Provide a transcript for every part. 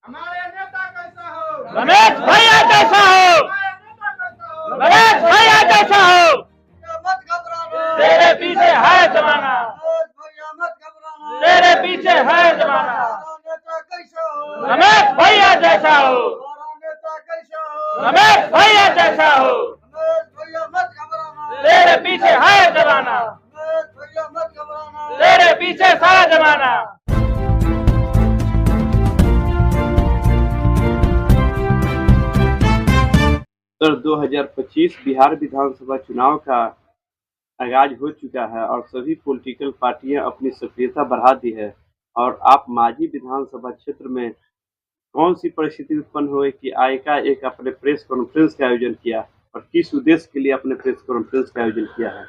हमारे नेता कैसा हो? रमेश भैया जैसा हो, हमारे नेता कैसा हो? रमेश भैया जैसा हो, मत घबराना, तेरे पीछे है जमाना, भैया मत घबराना, तेरे पीछे है जमाना। हमारा नेता कैसा हो? रमेश भैया जैसा हो, हमारा नेता कैसा हो? रमेश भैया जैसा हो, रमेश भैया मत घबराना, तेरे पीछे है जमाना, रमेश भैया मत घबराना, तेरे पीछे सारा जमाना। सर 2025 बिहार विधानसभा चुनाव का आगाज हो चुका है और सभी पॉलिटिकल पार्टियां अपनी सक्रियता बढ़ा दी है। और आप मांझी विधानसभा क्षेत्र में कौन सी परिस्थिति उत्पन्न हुई कि एकाएक अपने प्रेस कॉन्फ्रेंस का आयोजन किया और किस उद्देश्य के लिए अपने प्रेस कॉन्फ्रेंस का आयोजन किया है?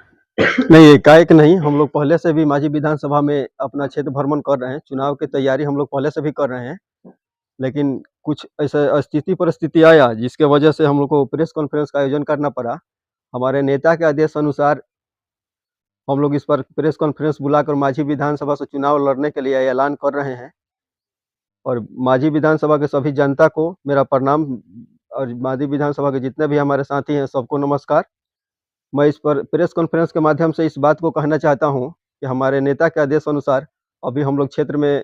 नहीं, एकाएक नहीं, हम लोग पहले से भी मांझी विधानसभा में अपना क्षेत्र भ्रमण कर रहे हैं। चुनाव की तैयारी हम लोग पहले से भी कर रहे हैं, लेकिन कुछ ऐसा स्थिति परिस्थिति आया जिसके वजह से हम लोग को प्रेस कॉन्फ्रेंस का आयोजन करना पड़ा। हमारे नेता के आदेश अनुसार हम लोग इस पर प्रेस कॉन्फ्रेंस बुलाकर मांझी विधानसभा से चुनाव लड़ने के लिए ऐलान कर रहे हैं। और मांझी विधानसभा के सभी जनता को मेरा प्रणाम, और मांझी विधानसभा के जितने भी हमारे साथी हैं सबको नमस्कार। मैं इस पर प्रेस कॉन्फ्रेंस के माध्यम से इस बात को कहना चाहता हूं कि हमारे नेता के आदेश अनुसार अभी हम लोग क्षेत्र में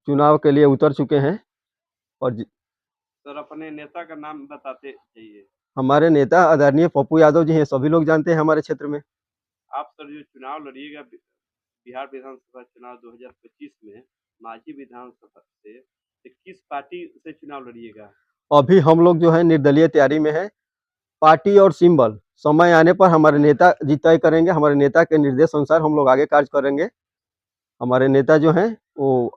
चुनाव के लिए उतर चुके हैं। और सर अपने नेता का नाम बताते जाइए। हमारे नेता आदरणीय पप्पू यादव जी हैं, सभी लोग जानते हैं हमारे क्षेत्र में। आप सर जो चुनाव लड़िएगा बिहार विधानसभा चुनाव 2025 में मांझी विधानसभा से, तो किस पार्टी से चुनाव लड़िएगा? अभी हम लोग जो है निर्दलीय तैयारी में है। पार्टी और सिंबल समय आने पर हमारे नेता जी तय करेंगे। हमारे नेता के निर्देश अनुसार हम लोग आगे कार्य करेंगे। हमारे नेता जो हैं वो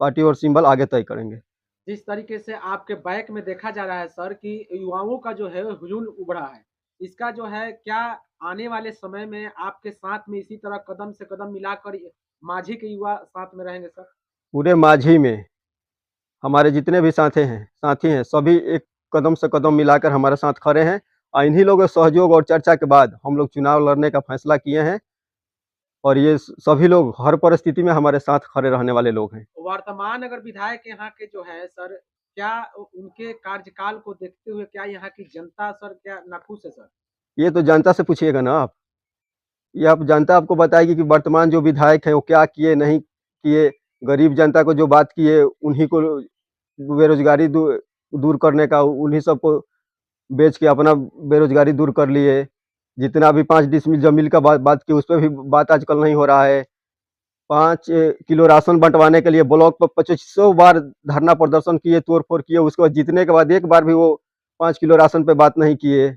पार्टी और सिंबल आगे तय करेंगे। जिस तरीके से आपके बैक में देखा जा रहा है सर कि युवाओं का जो है हुजूम उभरा है, इसका जो है क्या आने वाले समय में आपके साथ में इसी तरह कदम से कदम मिलाकर मांझी के युवा साथ में रहेंगे सर? पूरे मांझी में हमारे जितने भी साथी हैं सभी एक कदम से कदम मिलाकर हमारे साथ खड़े हैं। और इन्हीं लोगों के सहयोग और चर्चा के बाद हम लोग चुनाव लड़ने का फैसला किए हैं। और ये सभी लोग हर परिस्थिति में हमारे साथ खड़े रहने वाले लोग हैं। वर्तमान अगर विधायक यहाँ के जो है सर, क्या उनके कार्यकाल को देखते हुए क्या यहाँ की जनता सर क्या नाखुश है सर? ये तो जनता से पूछिएगा ना आप। ये आप जनता आपको बताएगी कि वर्तमान जो विधायक हैं वो क्या किए नहीं किए। गरीब जनता को जो बात किए, उन्हीं को बेरोजगारी दूर करने का, उन्हीं सबको बेच के अपना बेरोजगारी दूर कर लिए। जितना भी 5 डिसमिल जमीन का बात की, उस पर भी बात आजकल नहीं हो रहा है। 5 किलो राशन बंटवाने के लिए ब्लॉक पर 2500 बार धरना प्रदर्शन किए, तोड़ फोड़ किए। उसके बाद जीतने के बाद एक बार भी वो 5 किलो राशन पे बात नहीं किए।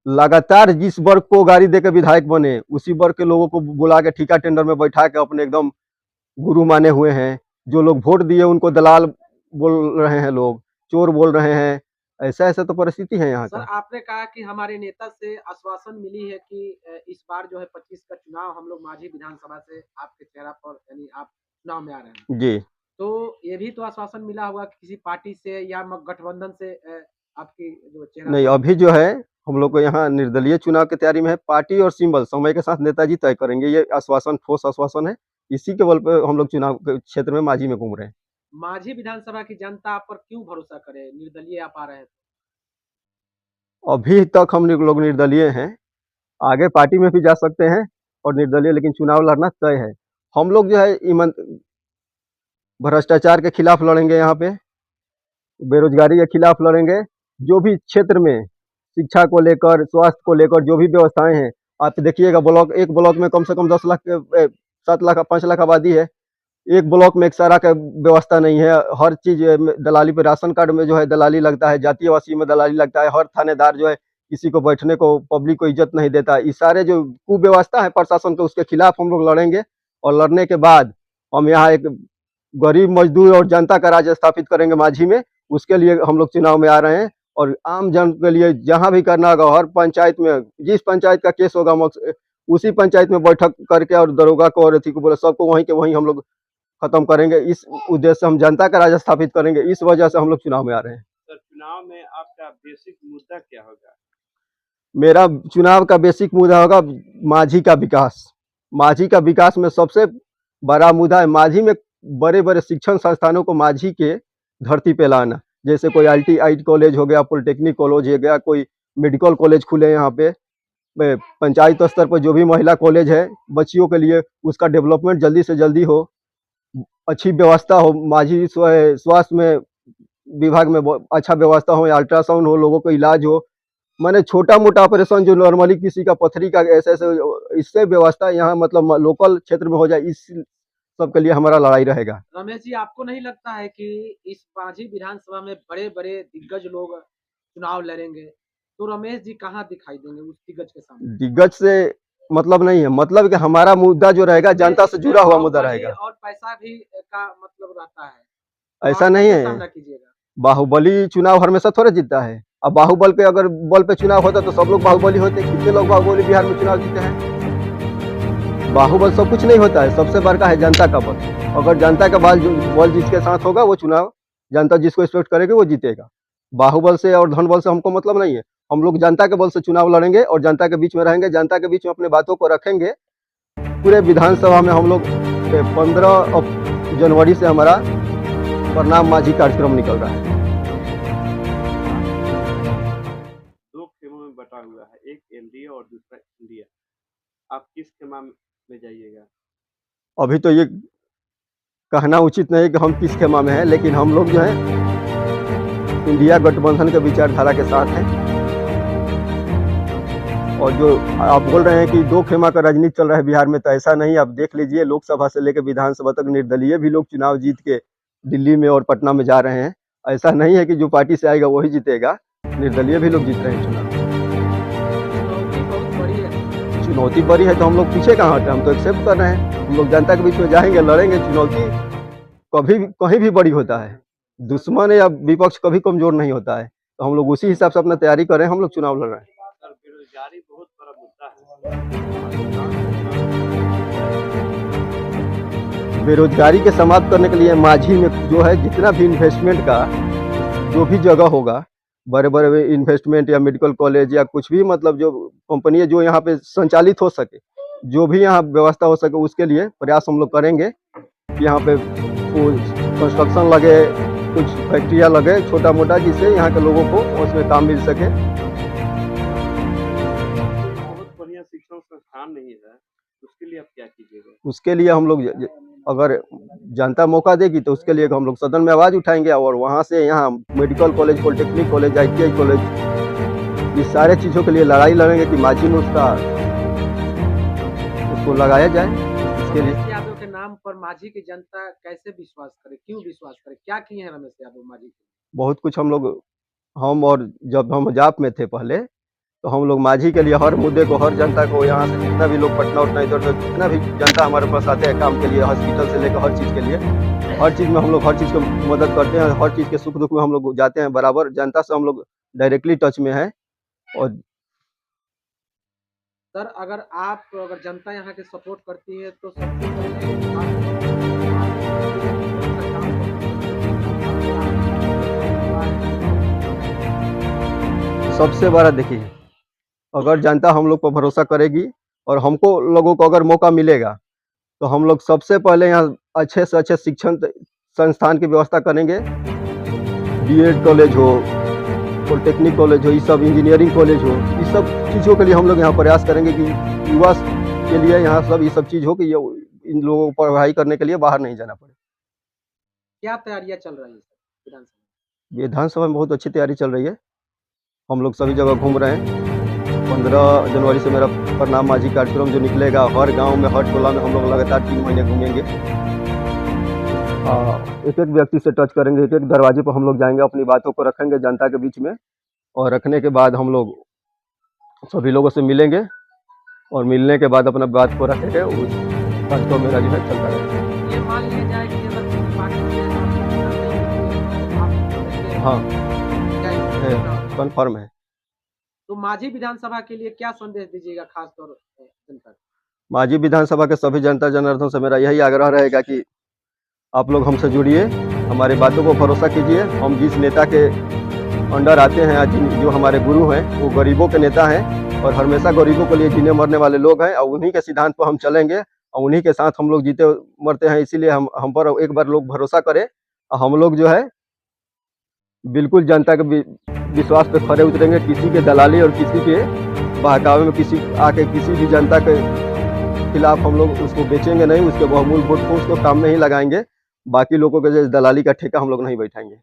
लगातार जिस वर्ग को गाड़ी देकर विधायक बने, उसी वर्ग के लोगों को बुला के ठिका टेंडर में बैठा के अपने एकदम गुरु माने हुए हैं। जो लोग वोट दिए उनको दलाल बोल रहे हैं, लोग चोर बोल रहे हैं। ऐसा तो परिस्थिति है यहाँ सर का। आपने कहा कि हमारे नेता से आश्वासन मिली है कि इस बार जो है 25 का चुनाव हम लोग मांझी विधानसभा से आपके चेहरा पर, यानी आप चुनाव में आ रहे हैं जी। तो ये भी तो आश्वासन मिला होगा कि किसी पार्टी से या गठबंधन से आपकी जो चेहरा नहीं, अभी जो है हम लोग को यहाँ निर्दलीय चुनाव की तैयारी में है। पार्टी और सिंबल समय के साथ नेताजी तय करेंगे। ये आश्वासन ठोस आश्वासन है। इसी के बल पे हम लोग चुनाव के क्षेत्र में मांझी में घूम रहे हैं। मांझी विधानसभा की जनता आप पर क्यों भरोसा करे, निर्दलीय आप आ रहे हैं? अभी तक हम लोग निर्दलीय हैं, आगे पार्टी में भी जा सकते हैं और निर्दलीय, लेकिन चुनाव लड़ना तय है। हम लोग जो है भ्रष्टाचार के खिलाफ लड़ेंगे, यहाँ पे बेरोजगारी के खिलाफ लड़ेंगे। जो भी क्षेत्र में शिक्षा को लेकर, स्वास्थ्य को लेकर जो भी व्यवस्थाएं हैं, आप देखिएगा एक ब्लॉक में कम से कम 10 लाख 7 लाख 5 लाख आबादी है। एक ब्लॉक में एक सारा का व्यवस्था नहीं है। हर चीज दलाली पे, राशन कार्ड में जो है दलाली लगता है, जातीय आवासीय में दलाली लगता है। हर थानेदार जो है किसी को बैठने को, पब्लिक को इज्जत नहीं देता। ये सारे जो कुव्यवस्था है प्रशासन के, उसके खिलाफ हम लोग लड़ेंगे। और लड़ने के बाद हम यहाँ एक गरीब मजदूर और जनता का राज स्थापित करेंगे मांझी में। उसके लिए हम लोग चुनाव में आ रहे हैं। और आम जन के लिए जहाँ भी करना होगा, हर पंचायत में जिस पंचायत का केस होगा उसी पंचायत में बैठक करके, और दरोगा को और अथी को बोले सबको वहीं के वहीं हम लोग खत्म करेंगे। इस उद्देश्य से हम जनता का राज स्थापित करेंगे। इस वजह से हम लोग चुनाव में आ रहे हैं। सर चुनाव में आपका बेसिक मुद्दा क्या होगा? मेरा चुनाव का बेसिक मुद्दा होगा मांझी का विकास। मांझी का विकास में सबसे बड़ा मुद्दा है। मांझी में बड़े बड़े शिक्षण संस्थानों को माझी के धरती पे लाना, जैसे कोई ITI कॉलेज हो गया, पॉलिटेक्निक कॉलेज हो गया, कोई मेडिकल कॉलेज खुले यहाँ पे, पंचायत स्तर पर जो भी महिला कॉलेज है बच्चियों के लिए, उसका डेवलपमेंट जल्दी से जल्दी हो, अच्छी व्यवस्था हो, माझी स्वास्थ्य में विभाग में अच्छा व्यवस्था हो, अल्ट्रासाउंड हो, लोगों को इलाज हो, माने छोटा मोटा ऑपरेशन जो नॉर्मली किसी का पथरी का ऐसे इससे व्यवस्था यहाँ मतलब लोकल क्षेत्र में हो जाए, इस सब के लिए हमारा लड़ाई रहेगा। रमेश जी, आपको नहीं लगता है कि इस माझी विधानसभा में बड़े बड़े दिग्गज लोग चुनाव लड़ेंगे, तो रमेश जी कहाँ दिखाई देंगे उस दिग्गज के सामने? दिग्गज से मतलब नहीं है, मतलब कि हमारा मुद्दा जो रहेगा जनता से जुड़ा हुआ मुद्दा रहेगा, और पैसा भी का मतलब रहता है। ऐसा नहीं है। सामना कीजिएगा। बाहुबली चुनाव हमेशा थोड़े जीतता है। अब बाहुबल के अगर बल पे चुनाव होता तो सब लोग बाहुबली होते। कितने लोग बाहुबली बिहार में चुनाव जीते हैं? बाहुबल सब कुछ नहीं होता है, सबसे बड़का है जनता का बल। अगर जनता का बल जिसके साथ होगा वो चुनाव जनता जिसको एक्सपेक्ट करेगी वो जीतेगा। बाहुबल से और धन बल से हमको मतलब नहीं है। हम लोग जनता के बल से चुनाव लड़ेंगे और जनता के बीच में रहेंगे, जनता के बीच में अपने बातों को रखेंगे। पूरे विधानसभा में हम लोग 15 जनवरी से हमारा प्रणाम माझी कार्यक्रम निकल रहा है। 2 खेमों में बटा हुआ है, एक एनडीए और दूसरा इंडिया। आप किस खेमा में जाइएगा? अभी तो ये कहना उचित नहीं कि हम किस खेमा में हैं, लेकिन हम लोग जो है इंडिया गठबंधन के विचारधारा के साथ हैं। और जो आप बोल रहे हैं कि 2 खेमा का राजनीति चल रहा है बिहार में, तो ऐसा नहीं। आप देख लीजिए, लोकसभा से लेकर विधानसभा तक निर्दलीय भी लोग चुनाव जीत के दिल्ली में और पटना में जा रहे हैं। ऐसा नहीं है कि जो पार्टी से आएगा वही जीतेगा, निर्दलीय भी लोग जीत रहे हैं चुनाव। चुनौती बड़ी है तो हम लोग पीछे कहाँ हटे, हम तो एक्सेप्ट कर रहे हैं। हम लोग जनता के बीच में जाएंगे, लड़ेंगे। चुनौती कभी कहीं भी बड़ी होता है, दुश्मन या विपक्ष कभी कमजोर नहीं होता है। तो हम लोग उसी हिसाब से अपना तैयारी करें, हम लोग चुनाव लड़ रहे हैं। सर, बेरोजगारी बहुत बड़ा मुद्दा है। बेरोजगारी के समाप्त करने के लिए माझी में जो है जितना भी इन्वेस्टमेंट का जो भी जगह होगा, बड़े बड़े इन्वेस्टमेंट या मेडिकल कॉलेज या कुछ भी मतलब जो कंपनी जो यहाँ पे संचालित हो सके, जो भी यहाँ व्यवस्था हो सके, उसके लिए प्रयास हम लोग करेंगे कि यहाँ पे कंस्ट्रक्शन लगे, कुछ फैक्ट्रियाँ लगे छोटा मोटा, जिससे यहाँ के लोगों को उसमें काम मिल सके। बहुत बढ़िया शिक्षण संस्थान नहीं है, उसके लिए आप क्या कीजिएगा? उसके लिए हम लोग अगर जनता मौका देगी तो उसके लिए हम लोग सदन में आवाज़ उठाएंगे और वहाँ से यहाँ medical college, polytechnic college, ITI college, इस सारे चीज़ों के लिए लड़ाई लड़ेंगे कि माझी में उसको लगाया जाए। इसके लिए यादव के नाम पर माझी की जनता कैसे विश्वास करे, क्यों विश्वास करे, क्या किए हैं रमेश यादव माझी? बहुत कुछ हम और जब हम जाप में थे पहले, तो हम लोग माझी के लिए हर मुद्दे को, हर जनता को, यहाँ से जितना भी लोग पटना उठना इधर उधर जितना भी जनता हमारे पास आते हैं काम के लिए, हॉस्पिटल से लेकर हर चीज़ के लिए, हर चीज़ में हम लोग हर चीज़ को मदद करते हैं। हर चीज़ के सुख दुख में हम लोग जाते हैं बराबर। जनता से हम लोग डायरेक्टली टच में हैं। और सर, अगर जनता यहाँ के सपोर्ट करती है तो सबसे बड़ा देखिए, अगर जनता हम लोग पर भरोसा करेगी और हमको लोगों को अगर मौका मिलेगा तो हम लोग सबसे पहले यहाँ अच्छे से अच्छे शिक्षण संस्थान की व्यवस्था करेंगे। BEd कॉलेज हो, पॉलिटेक्निक कॉलेज हो, ये सब इंजीनियरिंग कॉलेज हो, ये सब चीज़ों के लिए हम लोग यहाँ प्रयास करेंगे कि युवा के लिए यहाँ सब ये सब चीज़ हो कि इन लोगों को पढ़ाई करने के लिए बाहर नहीं जाना पड़े। क्या तैयारियाँ चल रही है विधानसभा में? बहुत अच्छी तैयारी चल रही है। हम लोग सभी जगह घूम रहे हैं। 15 जनवरी से मेरा प्रणाम माझी कार्यक्रम जो निकलेगा, हर गांव में, हर टोला में हम लोग लगातार 3 महीने घूमेंगे। एक एक व्यक्ति से टच करेंगे, एक एक दरवाजे पर हम लोग जाएंगे, अपनी बातों को रखेंगे जनता के बीच में। और रखने के बाद हम लोग सभी लोगों से मिलेंगे और मिलने के बाद अपना बात को रखेंगे। उस कार्यक्रम मेरा जो है चलता रहेगा। ये मान लिया जाए कि हाँ, कन्फर्म है। तो माझी विधानसभा के लिए क्या संदेश दीजिएगा खास तौर पर? माझी विधानसभा के सभी जनता जनार्दन से मेरा यही आग्रह रहेगा कि आप लोग हमसे जुड़िए, हमारी बातों को भरोसा कीजिए। हम जिस नेता के अंडर आते हैं, जो हमारे गुरु हैं, वो गरीबों के नेता हैं और हमेशा गरीबों के लिए जीने मरने वाले लोग हैं और उन्हीं के सिद्धांत पर हम चलेंगे और उन्हीं के साथ हम लोग जीते मरते हैं। इसीलिए हम पर एक बार लोग भरोसा करें, और हम लोग जो है बिल्कुल जनता के विश्वास पे खरे उतरेंगे। किसी के दलाली और किसी के बहकावे में किसी आके किसी भी जनता के खिलाफ हम लोग उसको बेचेंगे नहीं, उसके बहुमूल्य वोट को उसको काम में ही लगाएंगे। बाकी लोगों के जो दलाली का ठेका हम लोग नहीं बैठाएंगे।